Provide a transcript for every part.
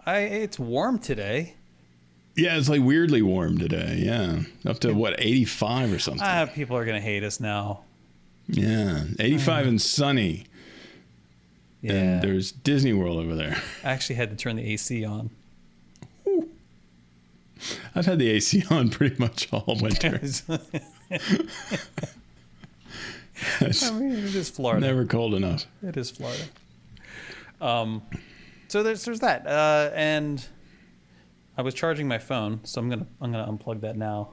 It's warm today. Yeah, it's like weirdly warm today. Yeah, up to what 85 or something. People are gonna hate us now. Yeah, 85 and sunny. Yeah. And there's Disney World over there. I actually had to turn the AC on. Ooh. I've had the AC on pretty much all winter. I mean, it is Florida. Never cold enough. It is Florida. So there's that, and I was charging my phone, so I'm gonna unplug that now.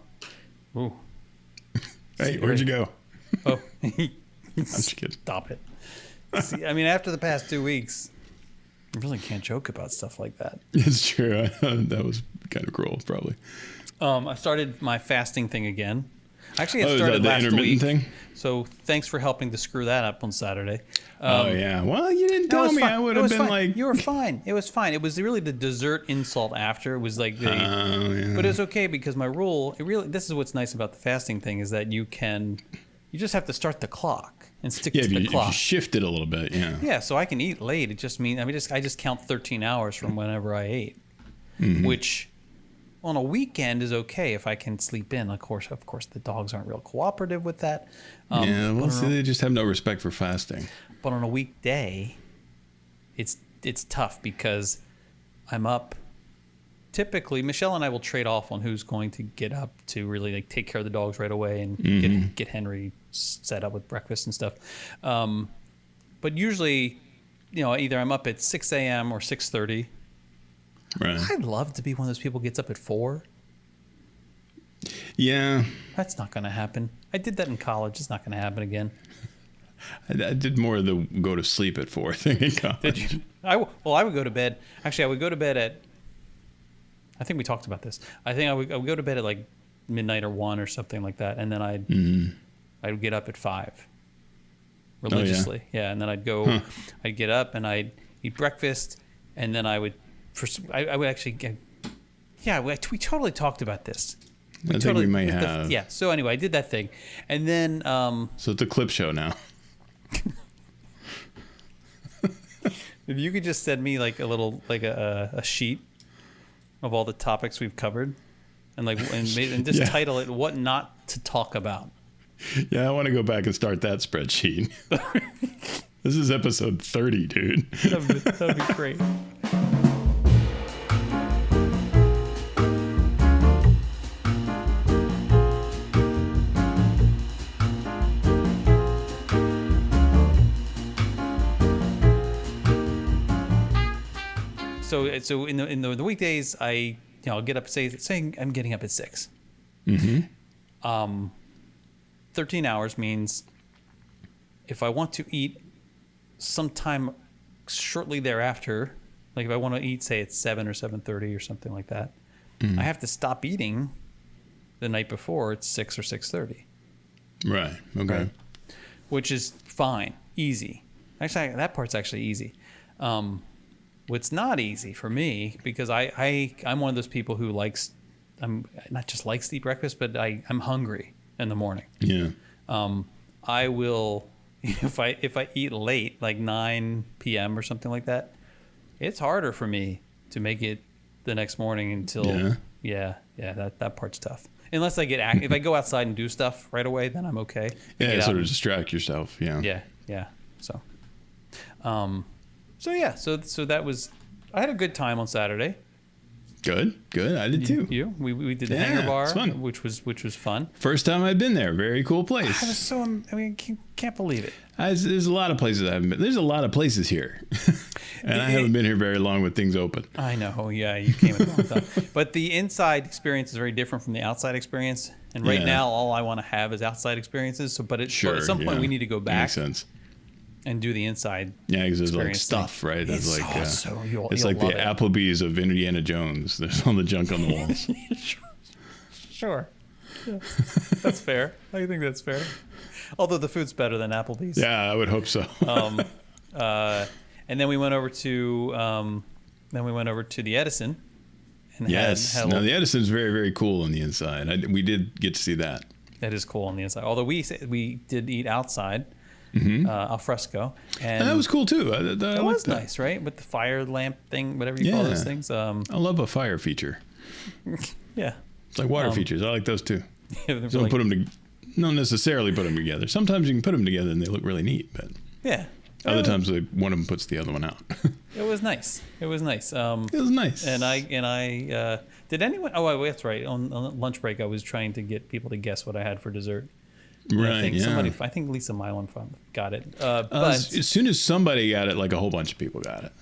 Ooh. Hey, where'd you go? Oh, I'm just kidding. Stop it. See, I mean, after the past 2 weeks, I really can't joke about stuff like that. It's true. That was kind of cruel, probably. I started my fasting thing again. Actually, it is started that the last intermittent week. thing? So thanks for helping to screw that up on Saturday. Oh yeah. Well, you didn't tell me. Fine. I would have been fine. like, You were fine. It was fine. It was really the dessert insult after. It was like the. yeah. But it was okay because my rule. This is what's nice about the fasting thing is that you just have to start the clock and stick to the clock. If you shift it a little bit, yeah. Yeah, so I can eat late. It just means I just count 13 hours from whenever I ate, which on a weekend is okay if I can sleep in. Of course, the dogs aren't real cooperative with that. They just have no respect for fasting. But on a weekday, it's tough because I'm up. Typically, Michelle and I will trade off on who's going to get up to really like take care of the dogs right away and get Henry set up with breakfast and stuff. But usually, either I'm up at 6 a.m. or 6:30. Right. I'd love to be one of those people who gets up at 4. Yeah. That's not going to happen. I did that in college. It's not going to happen again. I did more of the go to sleep at 4 thing in college. Did you? I would go to bed. Actually, I would go to bed at. I think we talked about this. I think I would go to bed at like midnight or 1 or something like that, and then I'd get up at 5. Religiously, yeah. And then I'd go. I'd get up and I'd eat breakfast, and then I would actually get. Yeah, we totally talked about this. I think we may have. Yeah. So anyway, I did that thing, and then. So it's a clip show now. If you could just send me like a little a sheet of all the topics we've covered, and just title it "What Not to Talk About." Yeah, I want to go back and start that spreadsheet. This is episode 30, dude. That'd be great. So in the weekdays, I'll get up saying I'm getting up at 6. 13 hours means if I want to eat sometime shortly thereafter, like if I want to eat, say it's 7 or 7:30 or something like that, I have to stop eating the night before it's 6 or 6:30. Right. Okay. Right? Which is fine, easy. Actually, that part's actually easy. What's not easy for me because I'm one of those people who I'm not just likes to eat breakfast, but I'm hungry in the morning. Yeah. I will if I eat late, like 9 p.m. or something like that, it's harder for me to make it the next morning until that part's tough. Unless I get if I go outside and do stuff right away, then I'm okay. Yeah, sort of distract yourself. Yeah. Yeah. So that was. I had a good time on Saturday. Good. I did too. We did the Hangar Bar, it's fun. which was fun. First time I've been there. Very cool place. I was so. I mean, can't believe it. There's a lot of places I haven't been. There's a lot of places here, and I haven't been here very long with things open. I know. Yeah, you came at the wrong time. But the inside experience is very different from the outside experience. And right now, all I want to have is outside experiences. But at some point, we need to go back. Makes sense. And do the inside. Yeah, because there's like stuff, right? There's it's like it's like the Applebee's of Indiana Jones. There's all the junk on the walls. Sure. Yeah. That's fair. I think that's fair. Although the food's better than Applebee's. Yeah, I would hope so. And then we went over to the Edison. And the Edison's very, very cool on the inside. We did get to see that. That is cool on the inside. Although we did eat outside. al fresco, And that was cool too. It was nice, right? With the fire lamp thing, whatever you call those things. I love a fire feature. Yeah. It's like water features. I like those too. Yeah, Don't put them don't necessarily put them together. Sometimes you can put them together and they look really neat, but yeah. other times one of them puts the other one out. It was nice. It was nice. It was nice. And I did anyone? Oh, that's right. On lunch break, I was trying to get people to guess what I had for dessert. Right. I think yeah. I think Lisa Milan got it. But as soon as somebody got it, like a whole bunch of people got it.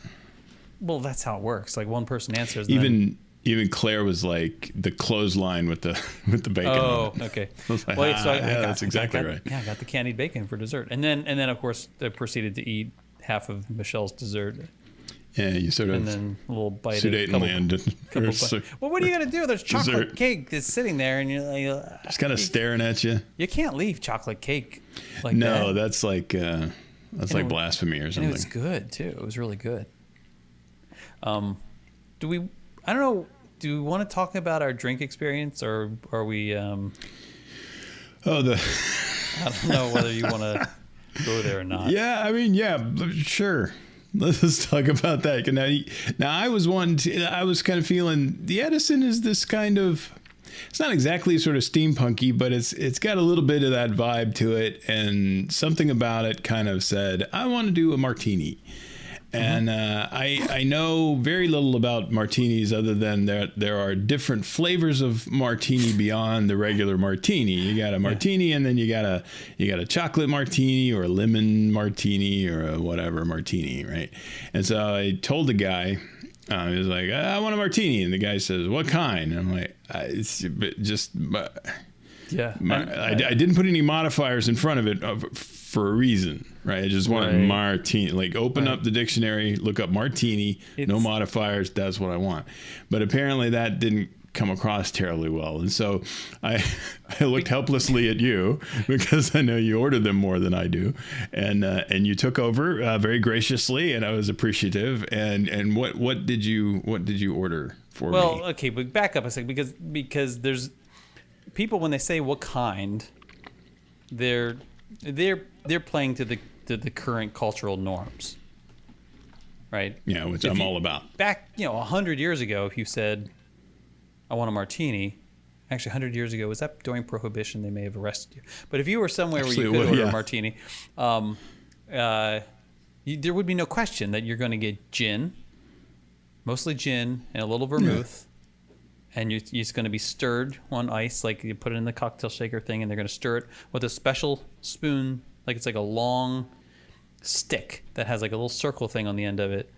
well, that's how it works. Like one person answers. Even Claire was like the clothesline with the bacon. Oh, on it. okay. I was like, that's exactly right. Yeah, I got the candied bacon for dessert, and then of course I proceeded to eat half of Michelle's dessert. Yeah, you sort of and then a little bite. Well, what are you gonna do? There's chocolate dessert. cake that's sitting there, and you're like, just kind of staring at you. You can't leave chocolate cake like that. No, that's like blasphemy or something. And it was good too. It was really good. Do we? I don't know. Do we want to talk about our drink experience, or are we? I don't know whether you want to go there or not. Yeah, I mean, yeah, sure. Let's talk about that. Now, I was kind of feeling the Edison is this kind of. It's not exactly sort of steampunky, but it's got a little bit of that vibe to it, and something about it kind of said, I want to do a martini. And I know very little about martinis other than there are different flavors of martini beyond the regular martini. You got a martini, and then you got a chocolate martini or a lemon martini or a whatever martini, right? And so I told the guy, he was like, I want a martini, and the guy says, what kind? And I'm like, it's just. Yeah. I didn't put any modifiers in front of it for a reason, right? I just wanted martini. Like open up the dictionary, look up martini, no modifiers. That's what I want. But apparently that didn't come across terribly well. And so I looked helplessly at you because I know you ordered them more than I do. And you took over very graciously, and I was appreciative. And what did you order for me? Well, okay, but back up a second because there's people when they say what kind, they're playing to the current cultural norms, right? Yeah, which I'm all about. Back 100 years ago, if you said, "I want a martini," actually 100 years ago, was that during Prohibition? They may have arrested you. But if you were somewhere where you could order a martini, there would be no question that you're going to get gin, mostly gin and a little vermouth. Yeah. And it's going to be stirred on ice, like you put it in the cocktail shaker thing, and they're going to stir it with a special spoon, like it's like a long stick that has like a little circle thing on the end of it,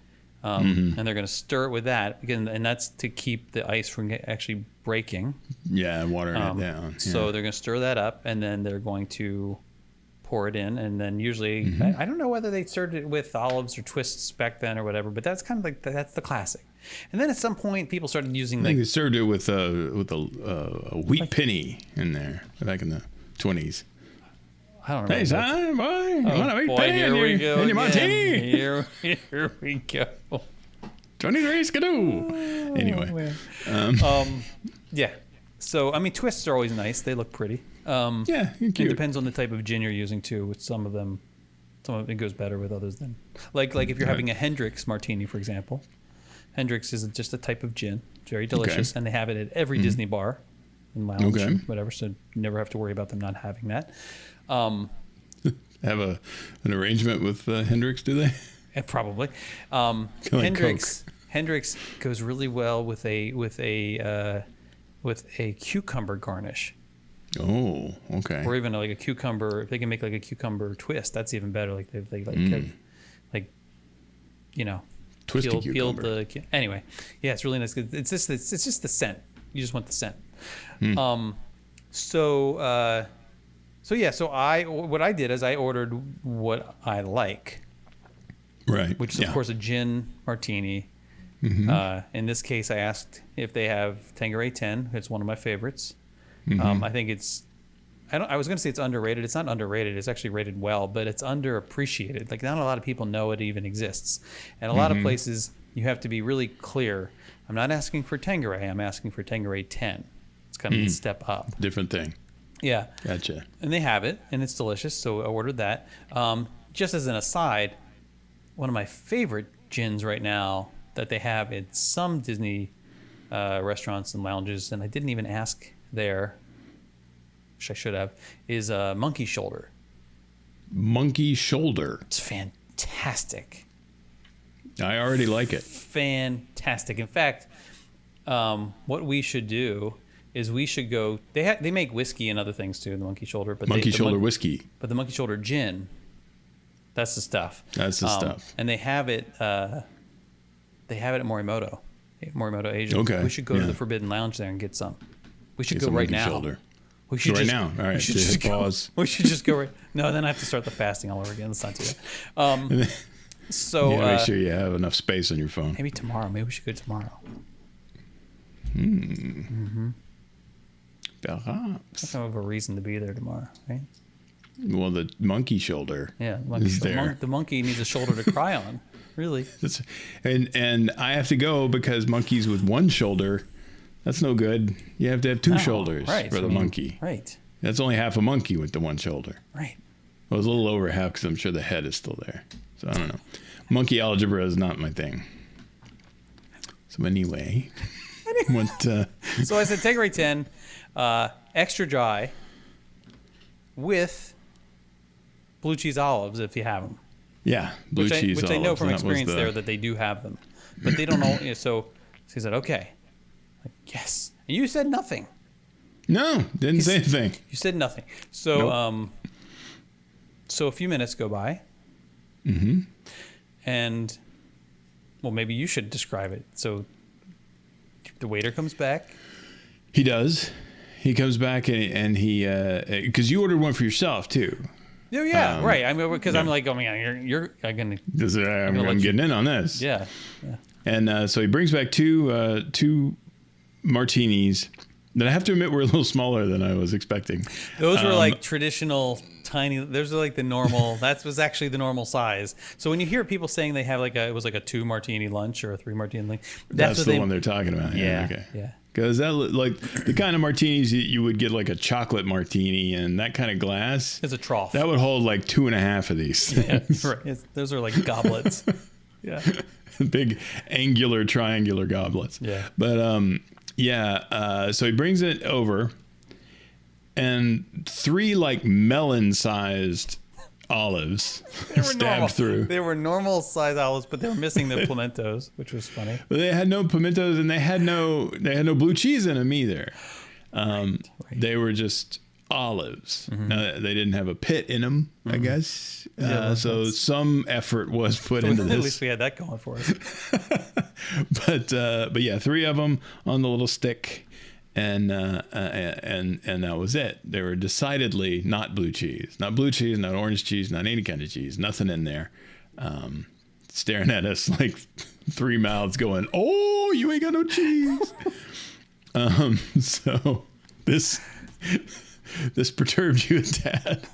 and they're going to stir it with that, and that's to keep the ice from actually breaking. Yeah, watering it down. Yeah. So they're going to stir that up, and then they're going to pour it in, and then usually I don't know whether they served it with olives or twists back then or whatever, but that's kind of like that's the classic. And then at some point, people started using. I think they served it with a wheat penny in there back in the 20s. I don't remember. Hey, son, boy, you want a wheat penny? Here we go. In your martini. Here we go. 23 skidoo. Anyway. Yeah. So I mean, twists are always nice. They look pretty. Yeah, cute. It depends on the type of gin you're using too. With some of it goes better with others than like if you're having a Hendrick's martini, for example. Hendrick's is just a type of gin. It's very delicious, and they have it at every Disney bar and lounge, whatever. So you never have to worry about them not having that. Have an arrangement with Hendrick's, do they? Probably. Hendrick's goes really well with a cucumber garnish. Oh, okay. Or even like a cucumber. If they can make like a cucumber twist, that's even better. Like they twisted cucumber. Anyway, yeah, it's really nice. It's just the scent. You just want the scent. So what I did is I ordered what I like, right? Which is of course a gin martini. In this case, I asked if they have Tanqueray 10. It's one of my favorites. I think it's. I was going to say it's underrated. It's not underrated. It's actually rated well, but it's underappreciated. Like not a lot of people know it even exists, and a lot of places you have to be really clear. I'm not asking for Tanqueray. I'm asking for Tanqueray 10. It's kind of a step up. Different thing. Yeah. Gotcha. And they have it, and it's delicious, so I ordered that. Just as an aside, one of my favorite gins right now that they have at some Disney restaurants and lounges, and I didn't even ask there, which I should have, is Monkey Shoulder. Monkey Shoulder. It's fantastic. I already like it. Fantastic. In fact, what we should do is we should go. They make whiskey and other things too. The Monkey Shoulder, but Monkey Shoulder whiskey. But the Monkey Shoulder gin, that's the stuff. That's the stuff. And they have it. They have it at Morimoto Asia. Okay. We should go to the Forbidden Lounge there and get some. We should Get go some right Monkey now. Shoulder. We should Right just, now. All right. We should So just hit go, pause. We should just go right. No, then I have to start the fasting all over again. Let's not do that. So Make sure you have enough space on your phone. maybe tomorrow. Maybe we should go tomorrow. Perhaps. I have a reason to be there tomorrow, right? Well, the Monkey Shoulder. Yeah, is there. the monkey needs a shoulder to cry on. Really? And I have to go because monkeys with one shoulder, that's no good. You have to have two shoulders for the monkey. Right. That's only half a monkey with the one shoulder. Right. Well, it's a little over half because I'm sure the head is still there. So I don't know. Monkey algebra is not my thing. So anyway, So I said Tanqueray 10, extra dry, with blue cheese olives if you have them. yeah, blue cheese Which olives. I know from and that was experience there that they do have them, but they don't all. So he said, okay, like, yes, and you said nothing. No, didn't say anything. You said nothing. So Nope. So a few minutes go by. And well, maybe you should describe it. So the waiter comes back. He does. He comes back and he because you ordered one for yourself too. Oh yeah, right. I mean, because I'm like, oh man, you're gonna. I'm getting in on this. Yeah. And so he brings back two martinis that I have to admit were a little smaller than I was expecting. Those were like traditional tiny. Those are like the normal. That was actually the normal size. So when you hear people saying they have it was like a 2 martini lunch or a 3 martini lunch, that's the one they're talking about. Yeah. Okay. Yeah. Because that like the kind of martinis you would get like a chocolate martini and that kind of glass. It's a trough. That would hold like 2.5 of these things. Yeah, right. Those are like goblets. Yeah. Big angular triangular goblets. Yeah. But so he brings it over and 3 like melon-sized olives stabbed through. They were normal size olives, but they were missing the pimentos, which was funny. But they had no pimentos and they had no blue cheese in them either. Right. They were just olives. Now, they didn't have a pit in them, I guess. So some effort was put into this. At least we had that going for us. But yeah, 3 of them on the little stick, and that was it. They were decidedly not blue cheese, not orange cheese, not any kind of cheese, nothing in there. Staring at us like 3 mouths, going, "Oh, you ain't got no cheese." So this perturbed you a tad.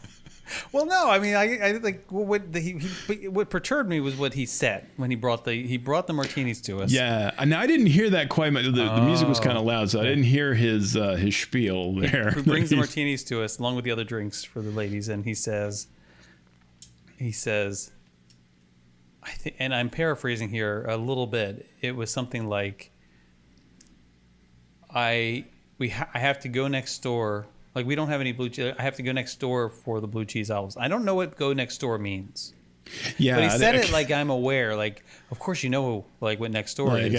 Well, no, I mean, I like what perturbed me was what he said when he brought the martinis to us. Yeah, and I didn't hear that quite much. The music was kind of loud, so I didn't hear his spiel there. He brings the martinis to us along with the other drinks for the ladies, and he says, I think, and I'm paraphrasing here a little bit. It was something like, I have to go next door. Like, we don't have any blue cheese. I have to go next door for the blue cheese olives. I don't know what go next door means. Yeah, but he said it like I'm aware. Like, of course you know like what next door is.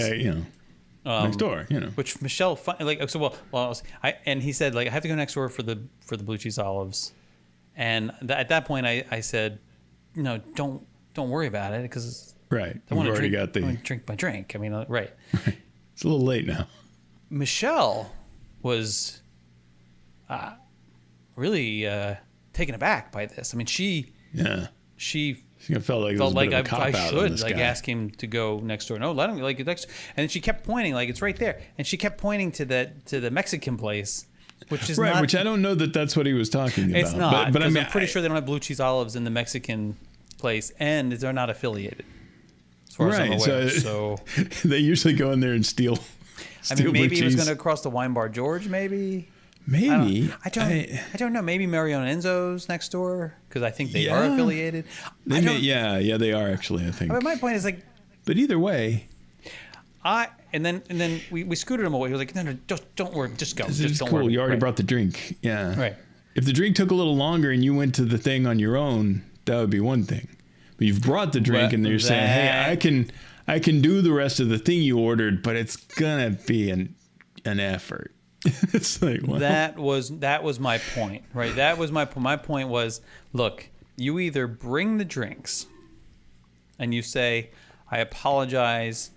Next door. Which Michelle like so well. And he said like I have to go next door for the blue cheese olives. And at that point I said, no, don't worry about it because right. I want to got the drink my drink. I mean, right. It's a little late now. Michelle was really taken aback by this. I mean, she felt like I should like ask him to go next door. No, let him like next. And then she kept pointing like it's right there, and she kept pointing to the Mexican place, which is right. not, which I don't know that that's what he was talking about. It's not, but I mean, I'm pretty sure they don't have blue cheese olives in the Mexican place, and they're not affiliated. As far as I'm aware. So they usually go in there and steal. I mean, maybe he was cheese. going to cross the wine bar George, maybe. Maybe. I don't know. Maybe Mario and Enzo's next door because I think they are affiliated. Yeah, they are actually. I think. But my point is like. But either way. And then we scooted him away. He was like, no, don't worry, just go. Just don't cool. worry. You already brought the drink. Yeah. Right. If the drink took a little longer and you went to the thing on your own, that would be one thing. But you've brought the drink and you're saying, hey, I can do the rest of the thing you ordered, but it's gonna be an effort. It's like, well. That was my point, right? That was my point was, look, you either bring the drinks and you say, I apologize,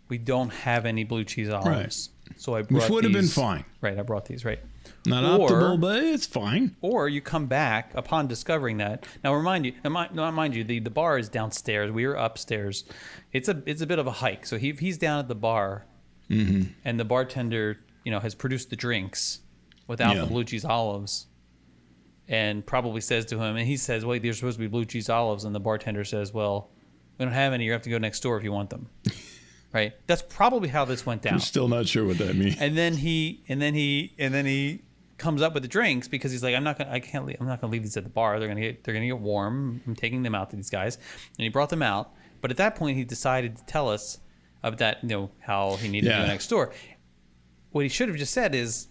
we don't have any blue cheese olives. Right. So I brought Which would have been fine. Right, I brought these, right. Not optimal, but it's fine. Or you come back upon discovering that. Now, mind you, the bar is downstairs. We are upstairs. It's a bit of a hike. So he's down at the bar, and the bartender, has produced the drinks without the blue cheese olives, and probably says to him, and he says, "Wait, there's supposed to be blue cheese olives," and the bartender says, "Well, we don't have any. You have to go next door if you want them." Right. That's probably how this went down. I'm still not sure what that means. And then he comes up with the drinks because he's like, I'm not gonna leave these at the bar. They're gonna get warm. I'm taking them out to these guys. And he brought them out. But at that point he decided to tell us of that, how he needed to go next door. What he should have just said is,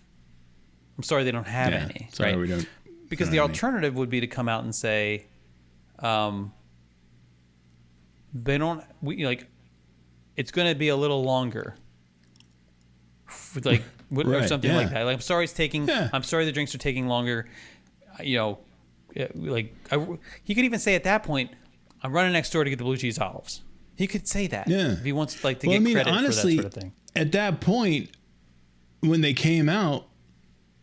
I'm sorry they don't have any. Sorry, right? we don't. Because the alternative would be to come out and say, it's going to be a little longer, or something like that. Like, I'm sorry it's taking. Yeah. I'm sorry the drinks are taking longer. He could even say at that point, "I'm running next door to get the blue cheese olives." He could say that if he wants to get credit honestly, for that sort of thing. At that point, when they came out,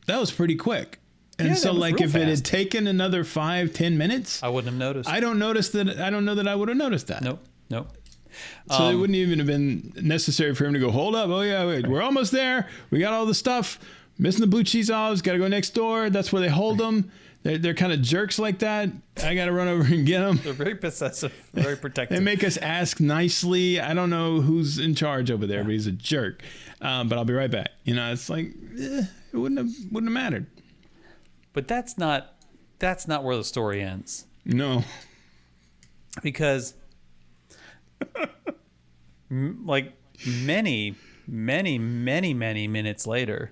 that was pretty quick. And so, if it had taken another 5-10 minutes, I wouldn't have noticed. I don't know that I would have noticed that. Nope. So it wouldn't even have been necessary for him to go, hold up. Oh, yeah, wait, we're almost there. We got all the stuff. Missing the blue cheese olives. Got to go next door. That's where they hold them. They're kind of jerks like that. I got to run over and get them. They're very possessive, very protective. They make us ask nicely. I don't know who's in charge over there, but he's a jerk. But I'll be right back. It's like, it wouldn't have mattered. But that's not where the story ends. No. Because many minutes later,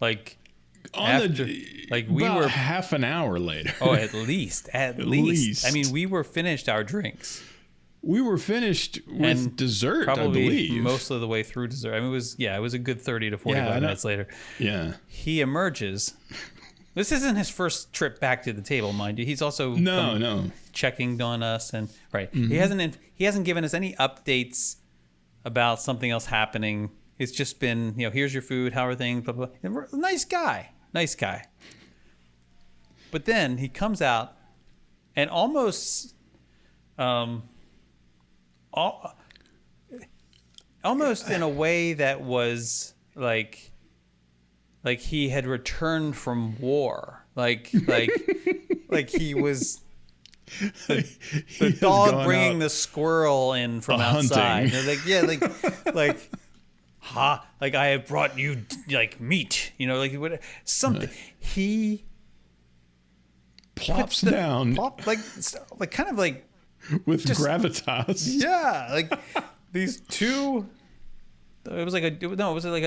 we were half an hour later. Oh, at least. I mean, we were finished our drinks. We were finished with dessert, probably I believe. Most of the way through dessert. I mean, it was a good 30 to 45 minutes later. Yeah. He emerges. This isn't his first trip back to the table, mind you. He's also checking on us, and he hasn't given us any updates about something else happening. It's just been, here's your food, how are things, blah blah. And nice guy. But then he comes out and almost in a way that was like he had returned from war, like he was the dog bringing the squirrel in from outside. Like I have brought you meat, something. He plops down, kind of with gravitas. Yeah, these two. It was like a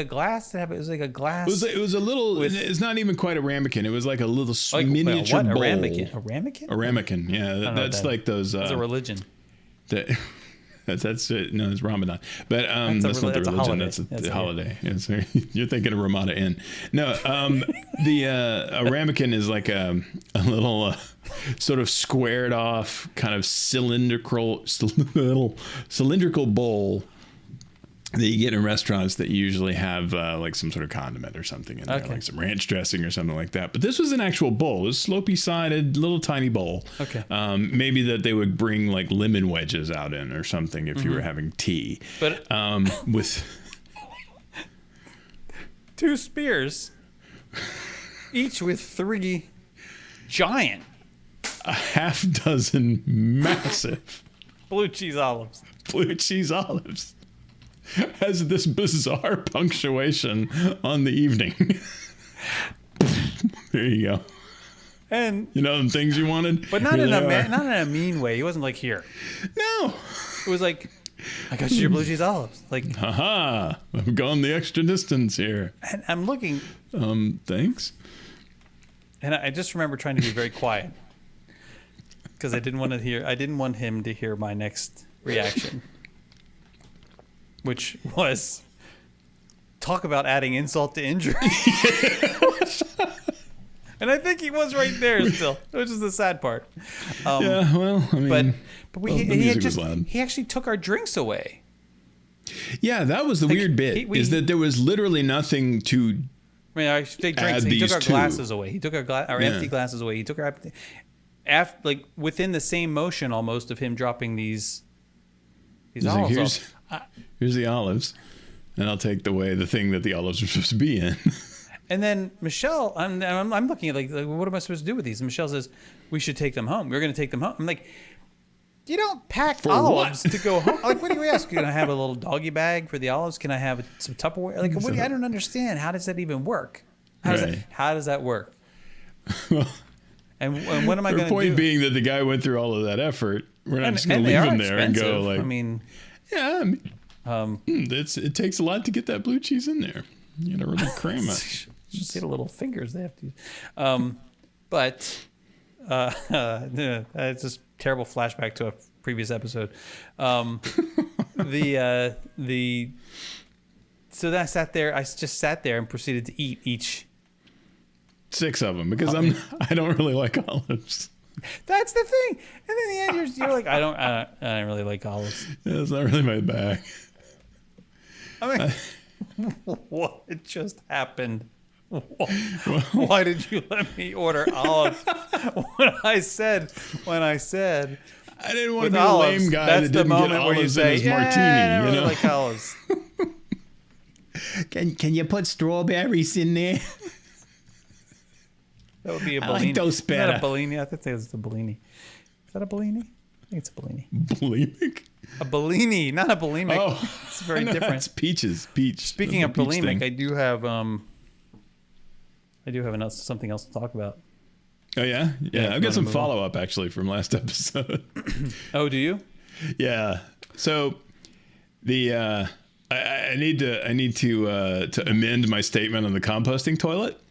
glass. It was like a glass. It was a little. It's not even quite a ramekin. It was like a little miniature bowl. A ramekin. A ramekin. A ramekin. Yeah, that's like those. It's a religion. That's it. No, it's Ramadan. But that's not the religion. That's the holiday. Yeah, so you're thinking of Ramada Inn. No, a ramekin is like a little sort of squared off kind of cylindrical bowl that you get in restaurants that usually have some sort of condiment or something in there, like some ranch dressing or something like that. But this was an actual bowl. It was slopey sided, little tiny bowl. Okay. Maybe that they would bring lemon wedges out in or something if you were having tea. But with 2 spears, each with 3 giant, a half dozen massive blue cheese olives. Has this bizarre punctuation on the evening. There you go. And you know, the things you wanted, but not in a mean way. He wasn't like, here. No. It was like, I got you your blue cheese olives. Like, haha, I've gone the extra distance here. And I'm looking. Thanks. And I just remember trying to be very quiet because I didn't want him to hear my next reaction, which was talk about adding insult to injury. And I think he was right there still, which is the sad part. Yeah, well, I mean, but he actually took our drinks away. Yeah, that was the weird bit. Is that there was literally nothing to. I mean, our steak drinks. He took our glasses away. He took our empty glasses away. He took our within the same motion almost of him dropping these olives. Like, here's the olives, and I'll take the thing that the olives are supposed to be in. And then Michelle, I'm looking at like, what am I supposed to do with these? And Michelle says, we should take them home. We're going to take them home. I'm like, you don't pack for olives what? to go home. Like, what do you ask? Can I have a little doggy bag for the olives? Can I have some Tupperware? Like, I don't understand. How does that even work? How does that work? And what am I going to do? The point being that the guy went through all of that effort. We're not just going to leave him there and go like, I mean, yeah, it takes a lot to get that blue cheese in there. You got to really cram it. Just get a little fingers they have to use. It's just terrible flashback to a previous episode. So then I sat there. I just sat there and proceeded to eat each 6 of them because I don't really like olives. That's the thing. And then in the end, you're like, I don't really like olives. Yeah, it's not really my bag. I mean, what just happened? Why did you let me order olives when I said I didn't want to be a olives, lame guy that's that didn't the moment get where you olives say, in his martini. I don't really like olives. Can you put strawberries in there? That would be a I Bellini. like those better. Is that a Bellini? I think it's a Bellini. Is that a Bellini? I think it's a Bellini. Bulimic? A Bellini, not a bulimic. Oh, it's very different. It's peaches. Peach. Speaking of bulimic, I do have something else to talk about. Oh yeah, I've got some follow up actually from last episode. Oh, do you? Yeah. So the I need to amend my statement on the composting toilet.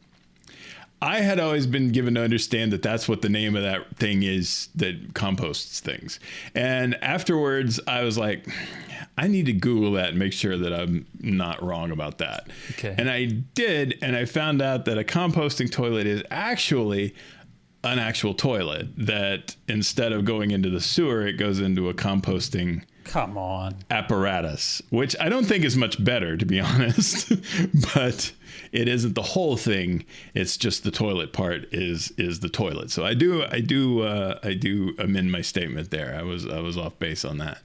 I had always been given to understand that that's what the name of that thing is that composts things. And afterwards, I was like, I need to Google that and make sure that I'm not wrong about that. Okay. And I did, and I found out that a composting toilet is actually an actual toilet that instead of going into the sewer, it goes into a composting apparatus, which I don't think is much better, to be honest, but it isn't the whole thing. It's just the toilet part is the toilet. So I do amend my statement there. I was off base on that.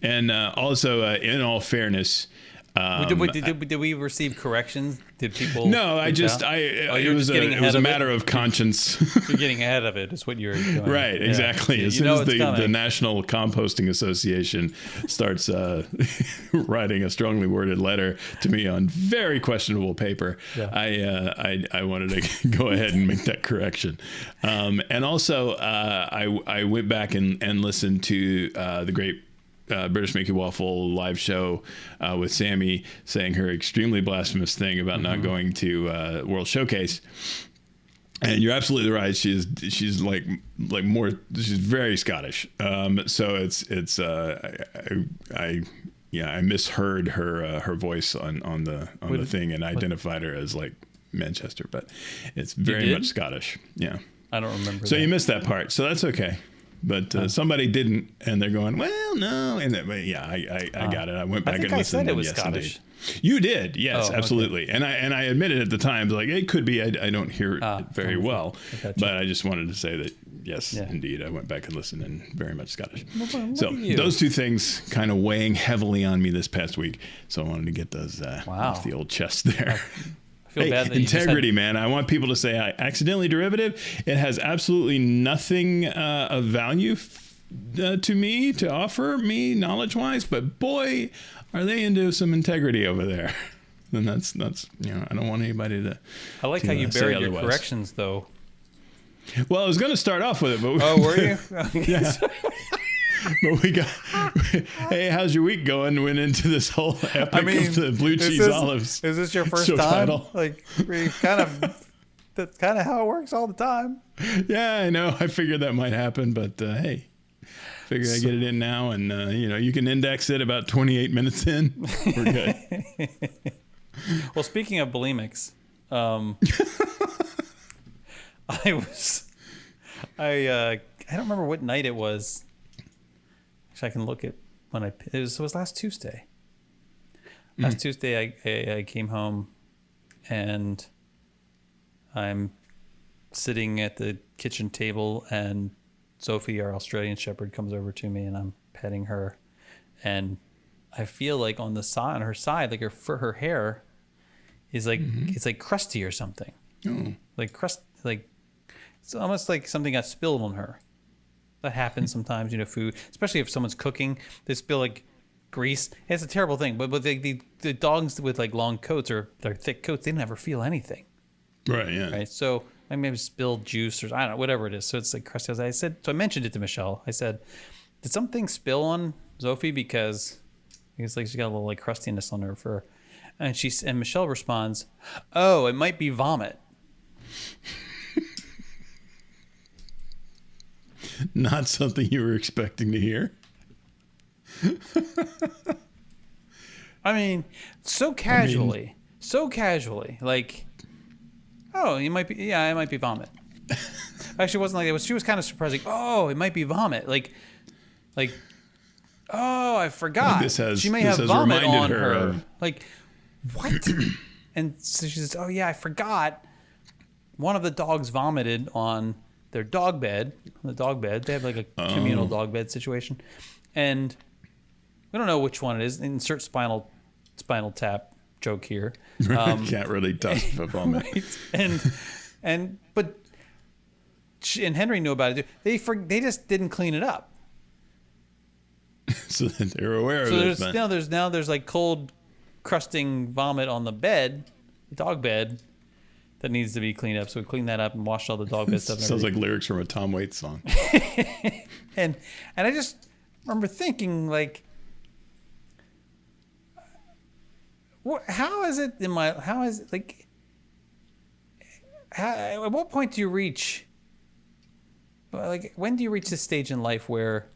And also, in all fairness, did we receive corrections? Did people? No, it was a matter of conscience. You're getting ahead of it. Is what you're doing. Right, exactly. Yeah. As soon as the National Composting Association starts writing a strongly worded letter to me on very questionable paper, I wanted to go ahead and make that correction. And also, I went back and listened to the great British Mickey Waffle live show with Sammy saying her extremely blasphemous thing about not going to World Showcase. And you're absolutely right. She's like more. She's very Scottish. So I misheard her voice on the thing and identified her as like Manchester, but it's very much Scottish. Yeah, I don't remember. So you missed that part. So that's okay. But somebody didn't, and they're going, well, no. And I got it. I went back and listened. I said it was Scottish. Indeed. You did, yes, absolutely. Okay. And I admitted at the time, like it could be. I don't hear it very well, but I just wanted to say that yes, indeed, I went back and listened, and very much Scottish. So those two things kind of weighing heavily on me this past week. So I wanted to get those off the old chest there. Hey, integrity, man. I want people to say accidentally derivative. It has absolutely nothing of value to me, to offer me knowledge-wise. But boy, are they into some integrity over there. then that's I don't want anybody to. I like how you buried your corrections, though. Well, I was going to start off with it, but were you? Yeah. But we got. Hey, how's your week going? Went into this whole epic of the blue cheese olives. Is this your first time? Title. Like, that's kind of how it works all the time. Yeah, I know. I figured that might happen, but hey, figure I get it in now, and you can index it about 28 minutes in. We're good. Well, speaking of bulimics, I don't remember what night it was. Actually, I can look at when it was last Tuesday. Last Tuesday, I came home, and I'm sitting at the kitchen table, and Sophie, our Australian Shepherd, comes over to me, and I'm petting her, and I feel like on her side, like her hair is like it's like crusty or something. Oh. Like like it's almost like something got spilled on her. That happens sometimes, food, especially if someone's cooking, they spill like grease. It's a terrible thing. But the dogs with like long coats or their thick coats, they never feel anything. Right. Yeah. Right. So I maybe spilled juice or I don't know, whatever it is. So it's like crusty. So I mentioned it to Michelle. I said, did something spill on Sophie because it's like she got a little like crustiness on her fur, and Michelle responds, "Oh, it might be vomit." Not something you were expecting to hear. I mean, so casually, like, oh, it might be vomit. Actually, it wasn't like that. She was kind of surprised, like, oh, it might be vomit. Like, oh, I forgot. She may have vomit on her. Like, what? And so she says, oh, yeah, I forgot. One of the dogs vomited on their dog bed. On the dog bed. They have like a communal dog bed situation. And we don't know which one it is. Insert spinal tap joke here. Can't really touch the vomit. Right? And Henry knew about it. They just didn't clean it up. So they're aware of it. So there's like cold, crusting vomit on the bed, the dog bed, that needs to be cleaned up. So we cleaned that up and washed all the dog bed stuff. Sounds like lyrics from a Tom Waits song. and I just remember thinking, like, how is it at what point do you reach, like, when do you reach this stage in life where,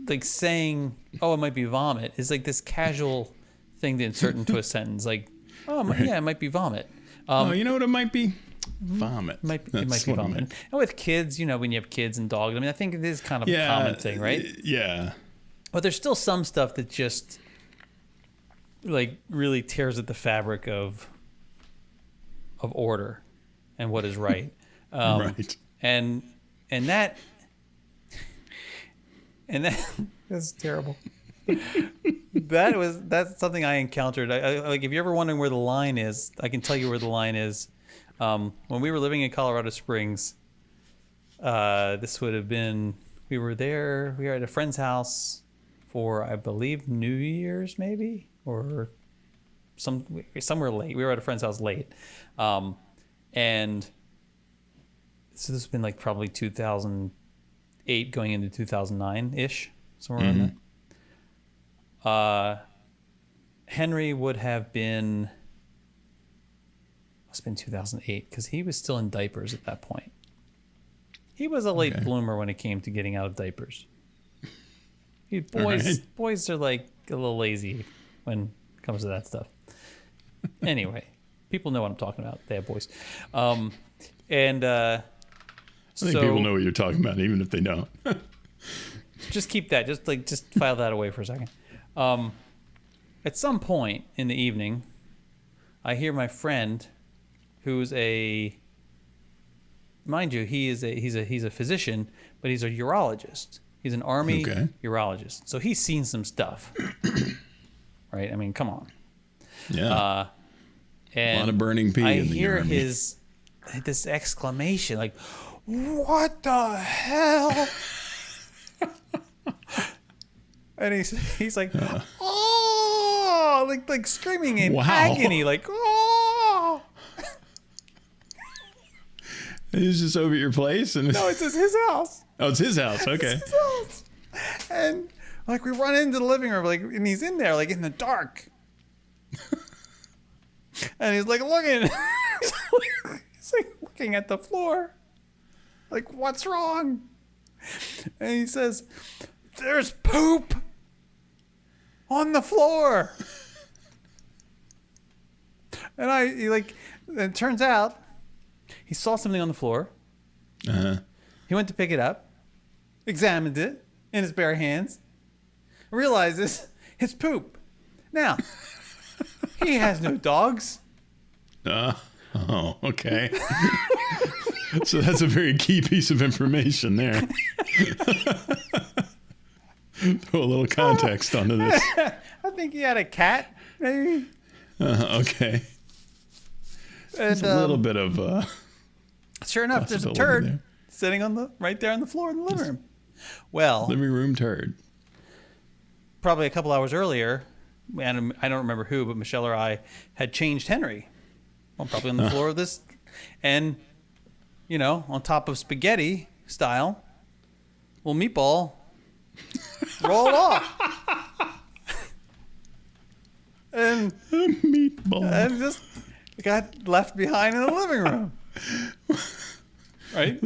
like, saying, oh, it might be vomit is like this casual thing to insert into a sentence, like, oh, right. Yeah, it might be vomit. You know what it might be? Vomit. It might be vomit. And with kids, when you have kids and dogs, I mean, I think it is kind of a common thing, right? Yeah. But there's still some stuff that just, like, really tears at the fabric of order and what is right. Right. And that's terrible. That's something I encountered. I like, if you're ever wondering where the line is, I can tell you where the line is. When we were living in Colorado Springs, this would have been, we were at a friend's house for, I believe, New Year's maybe, or somewhere late. We were at a friend's house late. And so this has been like probably 2008 going into 2009-ish, somewhere around there. Henry would have been, must have been 2008, because he was still in diapers at that point. He was a late bloomer when it came to getting out of diapers. Boys are like a little lazy when it comes to that stuff. Anyway, people know what I'm talking about. They have boys. I think people know what you're talking about, even if they don't. Just keep that. Just file that away for a second. At some point in the evening, I hear my friend, who's mind you, he's a physician, but he's a urologist. He's an Army urologist, so he's seen some stuff. Right? I mean, come on. Yeah. And a lot of burning pee. I hear this exclamation, like, "What the hell?" And he's like, "Oh, oh, like screaming in agony, like, oh. He was just over at your place, and No, it's his house. Oh, it's his house. Okay. It's his house. And like we run into the living room, like, and he's in there, like in the dark. And he's like looking. He's like looking at the floor. Like, what's wrong? And he says, "There's poop on the floor." And it turns out he saw something on the floor. He went to pick it up, examined it in his bare hands, realizes it's poop. Now, he has no dogs. Oh, okay. So that's a very key piece of information there. Throw a little context onto this. I think he had a cat, maybe. Okay. And There's a little bit of sure enough, there's a turd sitting right there on the floor in the living room. Well, living room turd. Probably a couple hours earlier, and I don't remember who, but Michelle or I had changed Henry. Well, probably on the floor of this, and on top of spaghetti style, meatball rolled off, and meatball, and just got left behind in the living room. Right?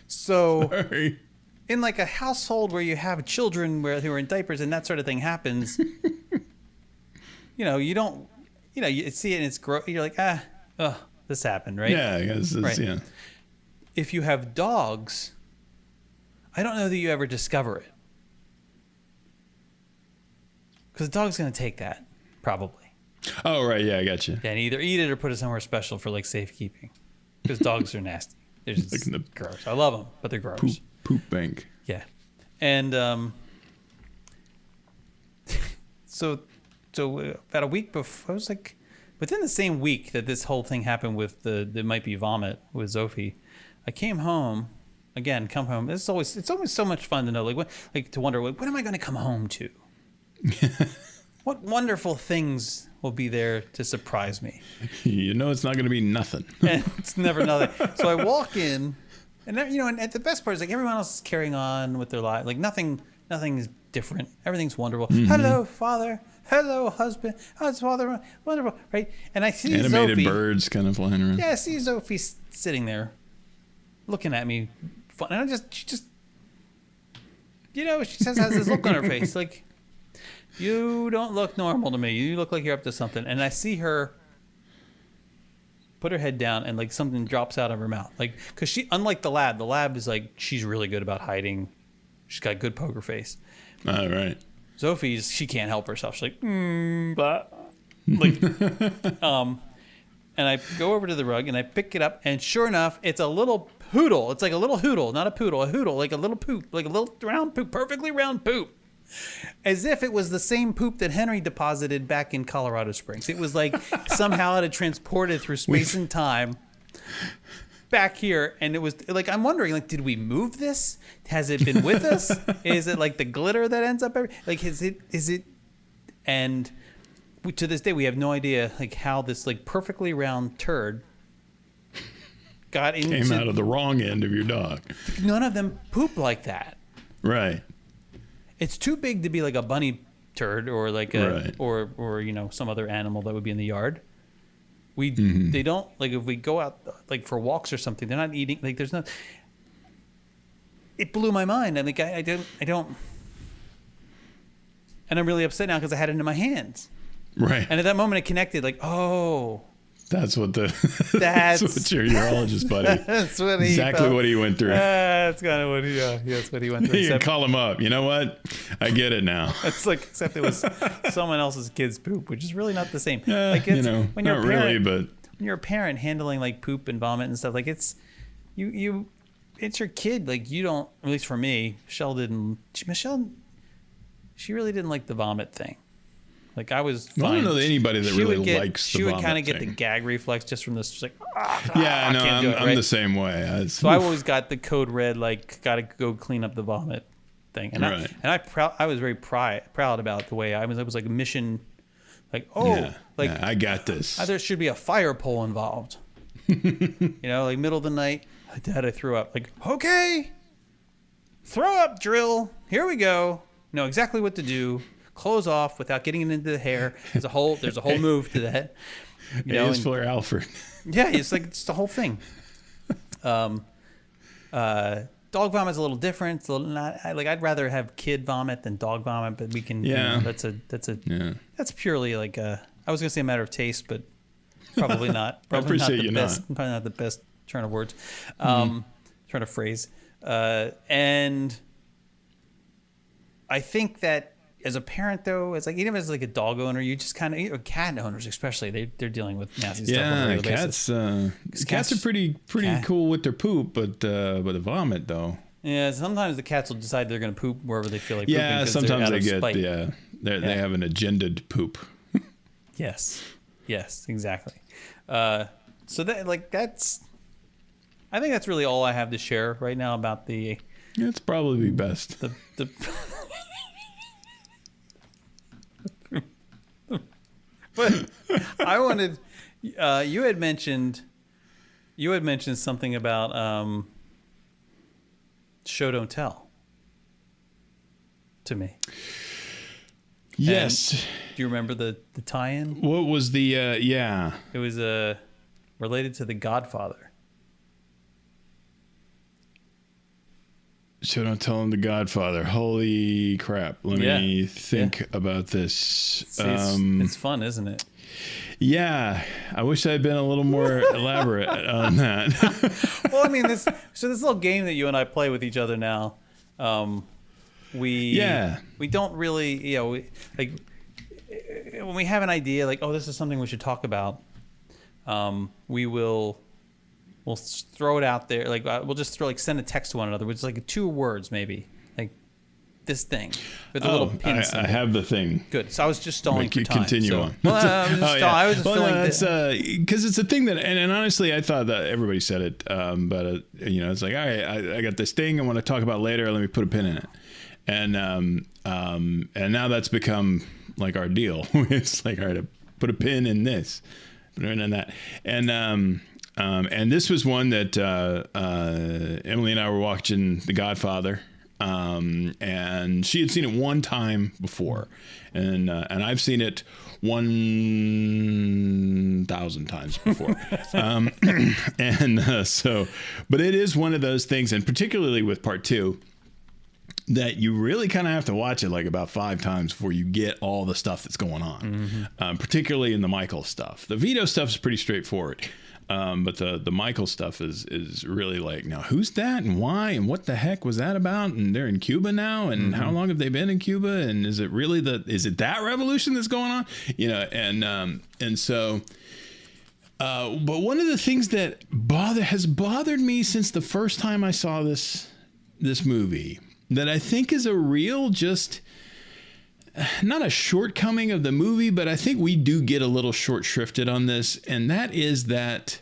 So, sorry. In like a household where you have children who are in diapers and that sort of thing happens, you don't, you see it and it's gross. You're like, this happened, right? Yeah, I guess right. Yeah. If you have dogs, I don't know that you ever discover it. Because the dog's going to take that, probably. Oh, right. Yeah, I got you. Yeah, and either eat it or put it somewhere special for like safekeeping. Because dogs are nasty. They're just gross. I love them, but they're gross. Poop bank. Yeah. And so about a week before, I was like, within the same week that this whole thing happened with the might be vomit with Sophie, I came home. Again, come home. It's always so much fun to know, to wonder, what am I going to come home to? What wonderful things will be there to surprise me? It's not going to be nothing. And it's never nothing. So I walk in, and and the best part is like everyone else is carrying on with their life. Like nothing is different. Everything's wonderful. Mm-hmm. Hello, father. Hello, husband. How's father? Wonderful, right? And I see animated Sophie, birds kind of flying around. Yeah, I see Sophie sitting there, looking at me, fun, and she just, she has this look on her face, like, you don't look normal to me. You look like you're up to something. And I see her put her head down and like something drops out of her mouth. Like, because she, unlike the lab is like, she's really good about hiding. She's got good poker face. All right. Sophie's, she can't help herself. She's like, but like, and I go over to the rug and I pick it up, and sure enough, it's a little poodle. It's like a little hoodle, not a poodle, a hoodle, like a little poop, like a little round poop, perfectly round poop. As if it was the same poop that Henry deposited back in Colorado Springs. It was like somehow it had transported through space and time back here. And it was like, I'm wondering, like, did we move this? Has it been with us? Is it like the glitter that ends up is it? And to this day, we have no idea like how this like perfectly round turd came out of the wrong end of your dog. None of them poop like that. Right. It's too big to be like a bunny turd or like a right. or some other animal that would be in the yard. They don't, like, if we go out like for walks or something, they're not eating, like there's no. It blew my mind. I think I don't, and I'm really upset now because I had it in my hands. Right. And at that moment it connected, like, oh. That's what your urologist buddy. That's what he exactly felt. What he went through. That's kind of what that's what he went through. You can call him up. You know what? I get it now. It's like, except it was someone else's kid's poop, which is really not the same. Like it's, when you're not a parent, really, but when you're a parent handling like poop and vomit and stuff, like it's it's your kid. Like you don't, at least for me, Michelle, she really didn't like the vomit thing. Like I was fine. I don't know anybody that really likes the vomit. She would kind of get the gag reflex just from this, like, yeah, no, I'm the same way. So I always got the code red, like, got to go clean up the vomit. thing. And Right. I was very proud about the way I was. It was like a mission, like I got this. there should be a fire pole involved. Like middle of the night, Dad, I threw up. Like, okay, throw up drill. Here we go. Know exactly what to do. Close off without getting it into the hair. There's a whole move to that. It's for Alfred. Yeah, it's the whole thing. Dog vomit's a little different. It's a little not like I'd rather have kid vomit than dog vomit, but we can. Yeah. That's purely like I was gonna say a matter of taste, but probably not. I appreciate not the you best. not. Probably not the best turn of words. Turn of phrase. And I think that as a parent, though, it's like even as like a dog owner, you just kind of cat owners especially they're dealing with nasty stuff on a regular basis. Cats are pretty cool with their poop, but the vomit though. Yeah, sometimes the cats will decide they're going to poop wherever they feel like pooping. Yeah, sometimes they get spite. they have an agendaed poop. Yes, exactly. So that's. I think that's really all I have to share right now about the. It's probably best. The But I wanted. You had mentioned something about show don't tell to me. Yes. And do you remember the tie-in? What was the yeah? It was related to The Godfather. So don't tell him The Godfather. Holy crap. Let me think about this. See, it's fun, isn't it? Yeah. I wish I'd been a little more elaborate on that. Well, I mean, this little game that you and I play with each other now, we don't really, when we have an idea, like, oh, this is something we should talk about, we'll throw it out there. Like we'll just send a text to one another, which is like 2 words maybe, like this thing with a little pin. I have the thing. Good. So I was just stalling for time. Continue on. Well, I was just feeling that's because it's a thing that, and honestly, I thought that everybody said it, but it's like, all right, I got this thing I want to talk about later. Let me put a pin in it, and now that's become like our deal. It's like, all right, I put a pin in this, put a pin in that, and this was one that Emily and I were watching The Godfather, and she had seen it one time before, and I've seen it 1,000 times before, but it is one of those things, and particularly with part 2, that you really kind of have to watch it like about 5 times before you get all the stuff that's going on, particularly in the Michael stuff. The Vito stuff is pretty straightforward. But the Michael stuff is really like, now who's that and why and what the heck was that about? And they're in Cuba now, and how long have they been in Cuba? And is it really that revolution that's going on? And so, but one of the things that has bothered me since the first time I saw this movie, that I think is a real not a shortcoming of the movie, but I think we do get a little short shrifted on this. And that is that,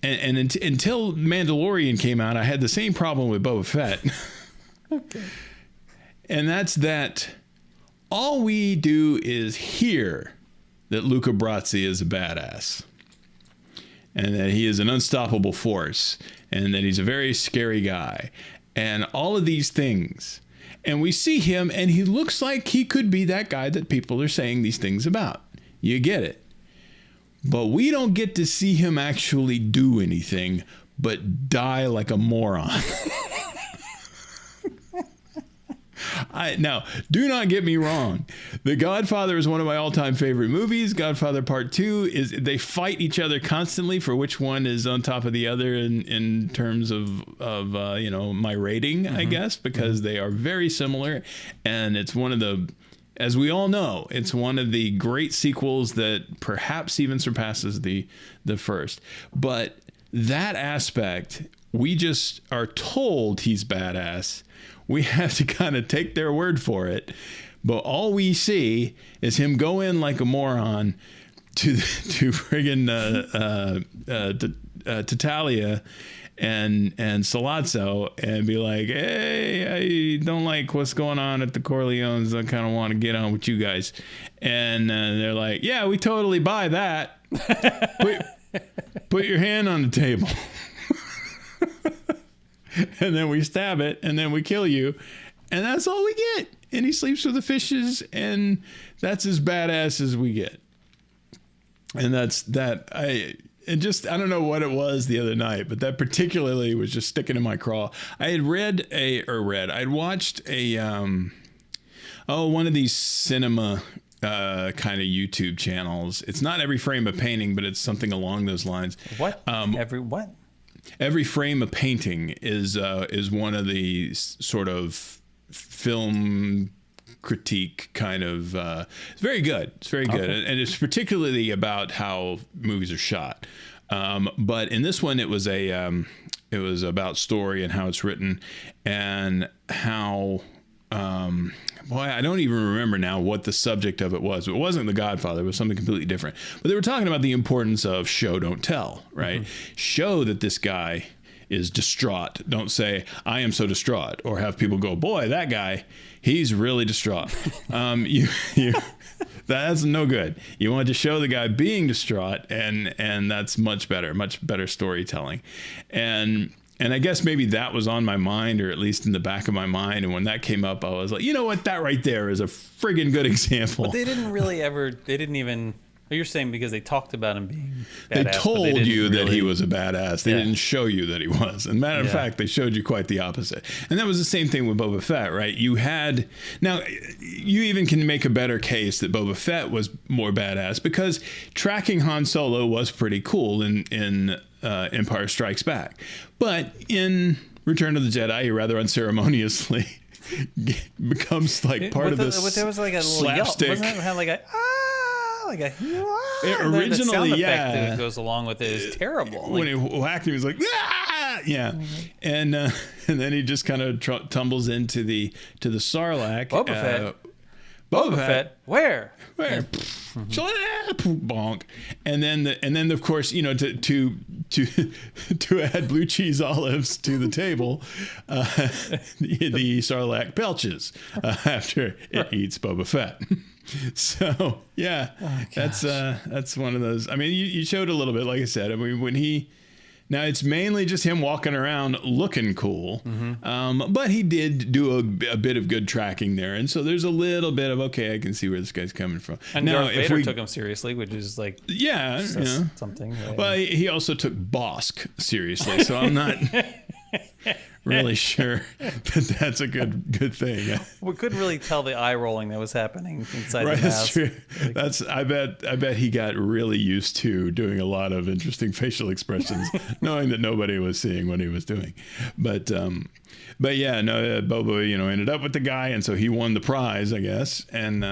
and until Mandalorian came out, I had the same problem with Boba Fett. Okay. And that's that all we do is hear that Luca Brasi is a badass, and that he is an unstoppable force, and that he's a very scary guy, and all of these things. And we see him, and he looks like he could be that guy that people are saying these things about. You get it. But we don't get to see him actually do anything but die like a moron. Now, do not get me wrong. The Godfather is one of my all-time favorite movies. Godfather Part 2 they fight each other constantly for which one is on top of the other in terms of my rating, I guess, because they are very similar, and it's one of the, as we all know, it's one of the great sequels that perhaps even surpasses the first. But that aspect, we just are told he's badass. We have to kind of take their word for it. But all we see is him go in like a moron to friggin' to Talia, and Salazzo and be like, hey, I don't like what's going on at the Corleones. I kind of want to get on with you guys. And they're like, yeah, we totally buy that. Put your hand on the table. And then we stab it, and then we kill you. And that's all we get. And he sleeps with the fishes, and that's as badass as we get. And that's that. I don't know what it was the other night, but that particularly was just sticking in my craw. I had I'd watched one of these cinema kind of YouTube channels. It's not Every Frame of Painting, but it's something along those lines. What? Every Frame of Painting is one of the sort of film critique kind of. It's very good. It's very good, okay. And it's particularly about how movies are shot. But in this one, it was about story and how it's written, and how. Boy, I don't even remember now what the subject of it was. It wasn't The Godfather. It was something completely different. But they were talking about the importance of show, don't tell, right? Mm-hmm. Show that this guy is distraught. Don't say, I am so distraught. Or have people go, boy, that guy, he's really distraught. That's no good. You want to show the guy being distraught, and that's much better storytelling. And I guess maybe that was on my mind, or at least in the back of my mind. And when that came up, I was like, you know what? That right there is a friggin' good example. But they didn't even, you're saying because they talked about him being badass. They told you that he was a badass. They didn't show you that he was. And matter of fact, they showed you quite the opposite. And that was the same thing with Boba Fett, right? Now, you even can make a better case that Boba Fett was more badass because tracking Han Solo was pretty cool in Empire Strikes Back. But in Return of the Jedi, he rather unceremoniously becomes like part of this there was like a little slapstick. Yelp. Wasn't it had like originally, the sound effect that goes along with it is terrible. When he whacked him, he was like, ah! Yeah. Mm-hmm. And then he just kind of tumbles into the Sarlacc. Boba Fett. Where? Bonk. And then of course, you know, to add blue cheese olives to the table, the Sarlacc belches after it eats Boba Fett. So yeah, that's one of those. I mean, you showed a little bit, like I said. I mean, now it's mainly just him walking around looking cool, mm-hmm. But he did do a bit of good tracking there, and so there's a little bit of okay, I can see where this guy's coming from. And now, Darth Vader took him seriously, which is like something. Right? Well, he also took Bosk seriously, so I'm not really sure that that's a good thing. We couldn't really tell the eye rolling that was happening inside the That's house. true. I bet he got really used to doing a lot of interesting facial expressions, knowing that nobody was seeing what he was doing. But yeah, no, Boba, ended up with the guy, and so he won the prize, I guess, and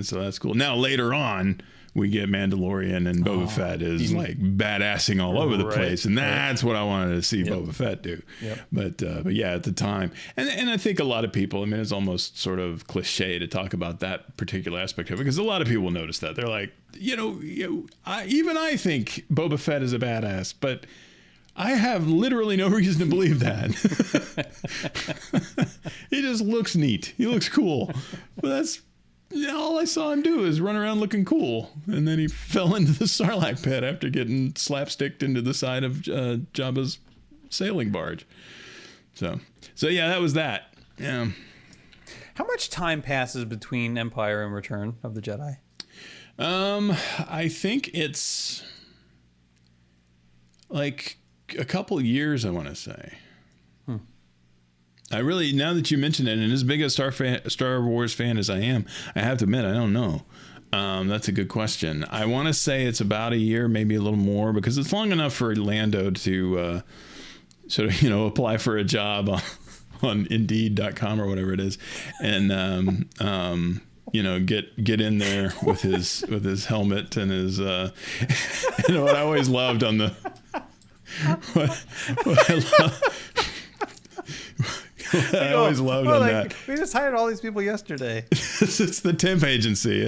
so that's cool. Now later on, we get Mandalorian, and Boba Fett is like badassing all over the place, and that's what I wanted to see Boba Fett do. Yep. But yeah, at the time, and I think a lot of people, I mean, it's almost sort of cliche to talk about that particular aspect of it, because a lot of people notice that. They're like, even I think Boba Fett is a badass, but I have literally no reason to believe that. He just looks neat. He looks cool. But that's all I saw him do is run around looking cool. And then he fell into the Sarlacc pit after getting slapsticked into the side of Jabba's sailing barge. So yeah, that was that. Yeah. How much time passes between Empire and Return of the Jedi? I think it's like a couple years, I want to say. I really, now that you mention it, and as big a Star Wars fan as I am, I have to admit, I don't know. That's a good question. I want to say it's about a year, maybe a little more, because it's long enough for Lando to sort of, apply for a job on Indeed.com or whatever it is, and get in there with his helmet and his what I always loved on the what I always loved on that. We just hired all these people yesterday. It's the temp agency.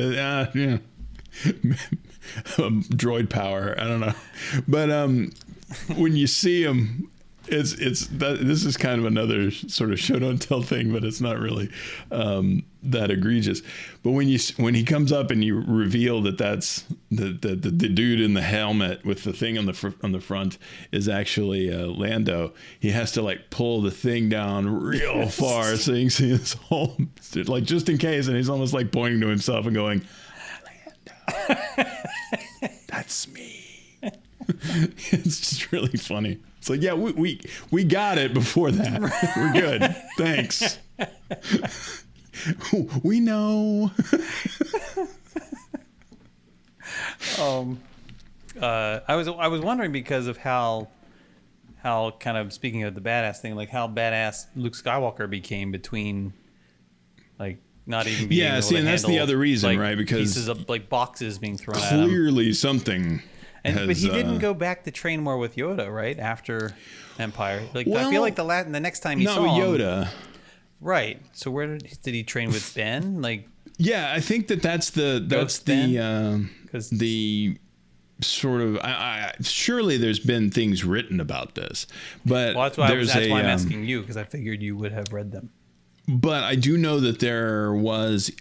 Droid power. I don't know. But when you see them, This is kind of another sort of show don't tell thing, but it's not really that egregious. But when he comes up and you reveal that that's the dude in the helmet with the thing on the front is actually Lando, he has to like pull the thing down real far so you can see his whole, like, just in case, and he's almost like pointing to himself and going, Lando, that's me. It's just really funny. It's like, yeah, we got it before that. We're good. Thanks. We know. I was wondering because of how kind of, speaking of the badass thing, like how badass Luke Skywalker became between, like, not even being able to and that's the other reason, like, right? Because pieces of like boxes being thrown at him. Clearly something. But he didn't go back to train more with Yoda, right? After Empire. Like, I feel like the next time he saw him, Yoda. Right. So where did he train with Ben? Like, yeah, I think that's the sort of, surely there's been things written about this, but that's why I'm asking you, because I figured you would have read them. But I do know that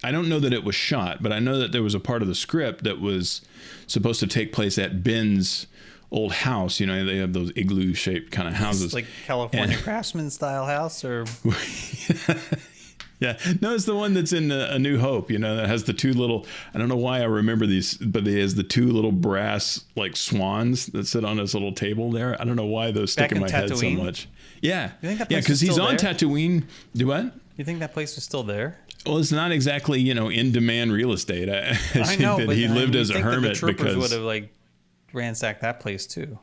I don't know that it was shot, but I know that there was a part of the script that was supposed to take place at Ben's old house. You know, they have those igloo shaped kind of houses. It's like California Craftsman style house, or? Yeah. No, it's the one that's in A New Hope, you know, that has the two little, I don't know why I remember these, but it has the two little brass like swans that sit on this little table there. I don't know why those stick in my head so much. Yeah. You think that place because he's on there? Tatooine. Do what? You think that place was still there? Well, it's not exactly, you know, in demand real estate. I think know, that he lived as a hermit, the troopers because would have like ransacked that place too.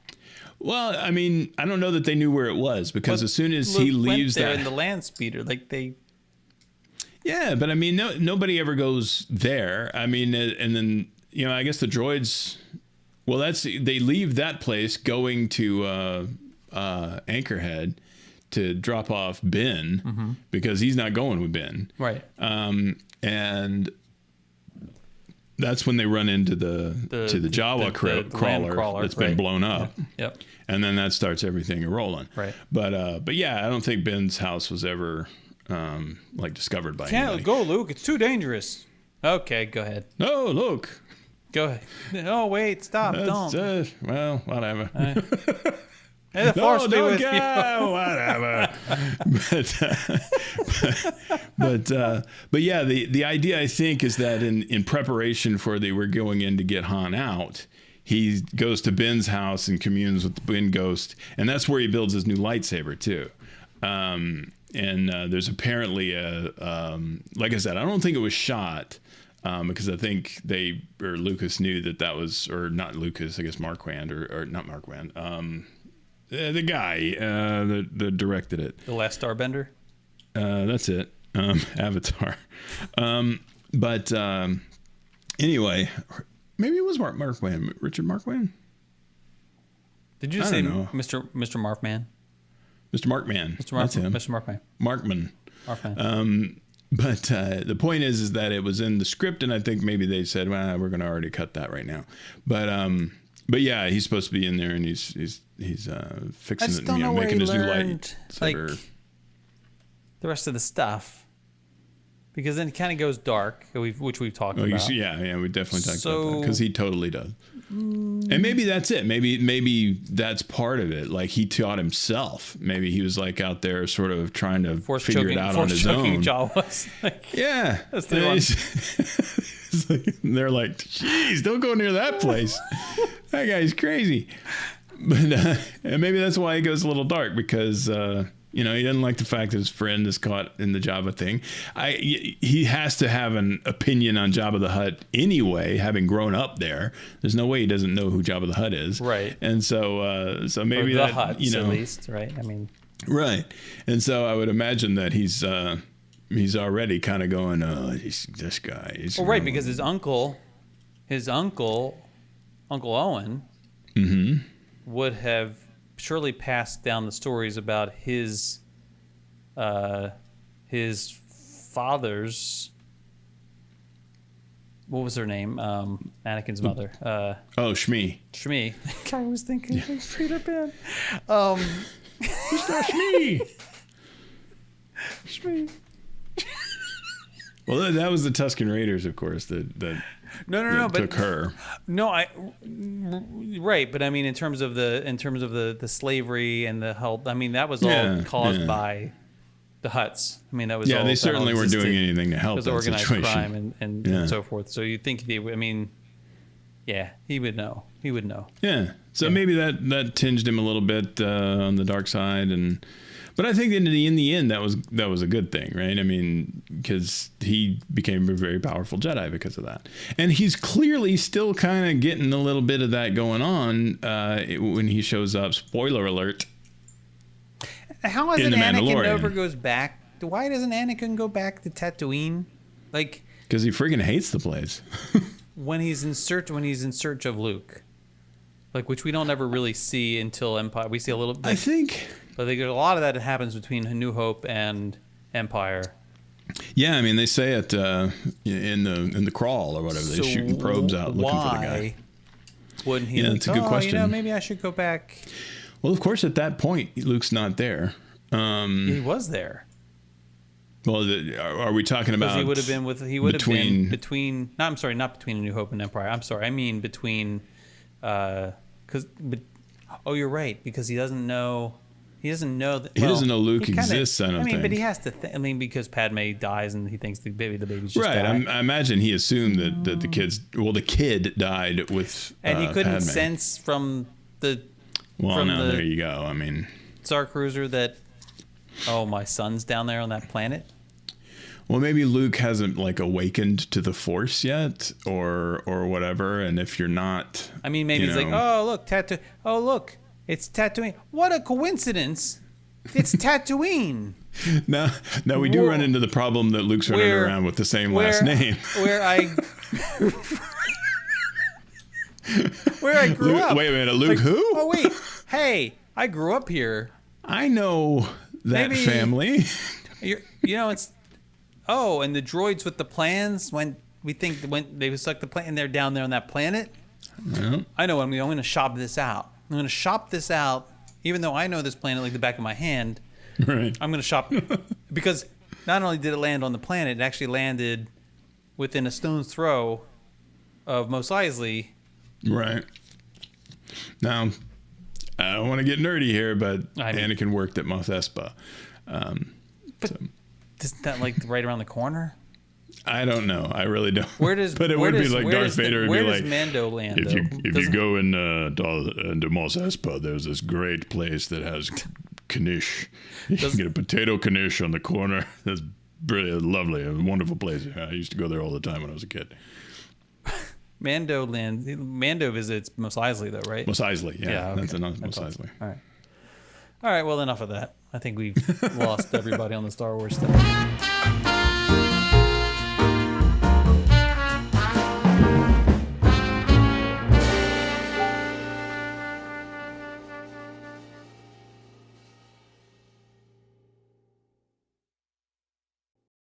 Well, I mean, I don't know that they knew where it was, because as soon as he leaves there that in the land speeder, like they. Yeah, but I mean, nobody ever goes there. I mean, and then, you know, I guess the droids. Well, they leave that place going to Anchorhead to drop off Ben, because he's not going with Ben. Right. And that's when they run into the Jawa crawler that's been blown up. Yep. And then that starts everything rolling. Right. But yeah, I don't think Ben's house was ever like discovered by anybody. Can't go, Luke. It's too dangerous. Okay, go ahead. No, look. Go ahead. No, wait, stop. Don't. Well, whatever. Hey, the Force be with you. Whatever. But yeah, the idea, I think, is that in preparation for we're going in to get Han out, he goes to Ben's house and communes with the Ben ghost, and that's where he builds his new lightsaber too. And there's apparently like I said, I don't think it was shot. Because I think Lucas knew that was, or not Lucas, I guess Marquand, or not Marquand, the guy that directed it. The Last Starbender? That's it. Avatar. But anyway, maybe it was Marquand. Richard Marquand? Did you say Mr. Markman? Mr. Markman. That's him. Mr. Markman. Markman. But the point is that it was in the script, and I think maybe they said, well, we're going to already cut that right now. But yeah, he's supposed to be in there, and he's fixing it, making his new light. Like the rest of the stuff, because then it kind of goes dark, which we've talked about. Yeah, we definitely talked about that, because he totally does. And maybe that's it. Maybe that's part of it. Like, he taught himself. Maybe he was like out there sort of trying to figure it out on his own. Jawas. Yeah. That's the one. They're like, geez, don't go near that place. That guy's crazy. But and maybe that's why he goes a little dark, because he doesn't like the fact that his friend is caught in the Jabba thing. He has to have an opinion on Jabba the Hutt anyway, having grown up there. There's no way he doesn't know who Jabba the Hutt is. Right. And so maybe or the that, Hutts, at least, right? I mean. Right. And so I would imagine that he's already kind of going, this guy. Well, right, because his uncle, Uncle Owen, would have surely passed down the stories about his father's, what was her name? Anakin's mother. Shmi. Shmi. I was thinking Peter Pan. Mr. Shmee. Shmee. Well, that was the Tusken Raiders, of course, that No, but took her. No, right, but I mean, in terms of the slavery and the help, I mean, that was all caused by the Hutts. I mean, that was all, they certainly weren't doing anything to help that situation. Organized crime and so forth. So you think he would know. He would know. Yeah. So maybe that tinged him a little bit on the dark side, but I think in the end that was a good thing, right? I mean, because he became a very powerful Jedi because of that, and he's clearly still kind of getting a little bit of that going on when he shows up. Spoiler alert. How is it Anakin never goes back? Why doesn't Anakin go back to Tatooine? Like, because he freaking hates the place. when he's in search of Luke, like, which we don't ever really see until Empire. We see a little bit. I think. But a lot of that happens between New Hope and Empire. Yeah, I mean, they say it in the crawl or whatever. They're shooting probes out looking for the guy. Wouldn't he? Yeah, that's a good question. Maybe I should go back. Well, of course, at that point, Luke's not there. He was there. Well, are we talking about? He would have been between. No, I'm sorry, not between New Hope and Empire. I'm sorry, I mean between. You're right, because he doesn't know. He doesn't know that. He doesn't know Luke exists. I don't think. But he has to. Because Padme dies and he thinks the baby's just right. died. I imagine he assumed that the kid died with. And he couldn't Padme. sense from the. Well, no, there you go. I mean, Star Cruiser that. Oh, my son's down there on that planet. Well, maybe Luke hasn't awakened to the Force yet, or whatever. And if you're not, I mean, maybe he's like, oh look, Tatooine. Oh look, it's Tatooine. What a coincidence! It's Tatooine. Now we do run into the problem that Luke's running around with the same last name. Where I grew up. Wait a minute, Luke who? Oh wait, hey, I grew up here. I know that family. It's. Oh, and the droids with the plans when they suck the plan and they're down there on that planet. Yeah. I know. I'm going to shop this out. I'm going to shop this out, even though I know this planet like the back of my hand. Right. I'm going to shop because not only did it land on the planet, it actually landed within a stone's throw of Mos Eisley. Right. Now, I don't want to get nerdy here, but Anakin worked at Mos Espa. Isn't that right around the corner? I don't know. I really don't. Where does? But it would be like Darth Vader. Where does Mando land? If you go into Mos Espa, there's this great place that has knish. You can get a potato knish on the corner. That's really lovely, a wonderful place. I used to go there all the time when I was a kid. Mando visits Mos Eisley, though, right? Mos Eisley, yeah. Okay. That's Mos Eisley. All right. Well, enough of that. I think we've lost everybody on the Star Wars stuff.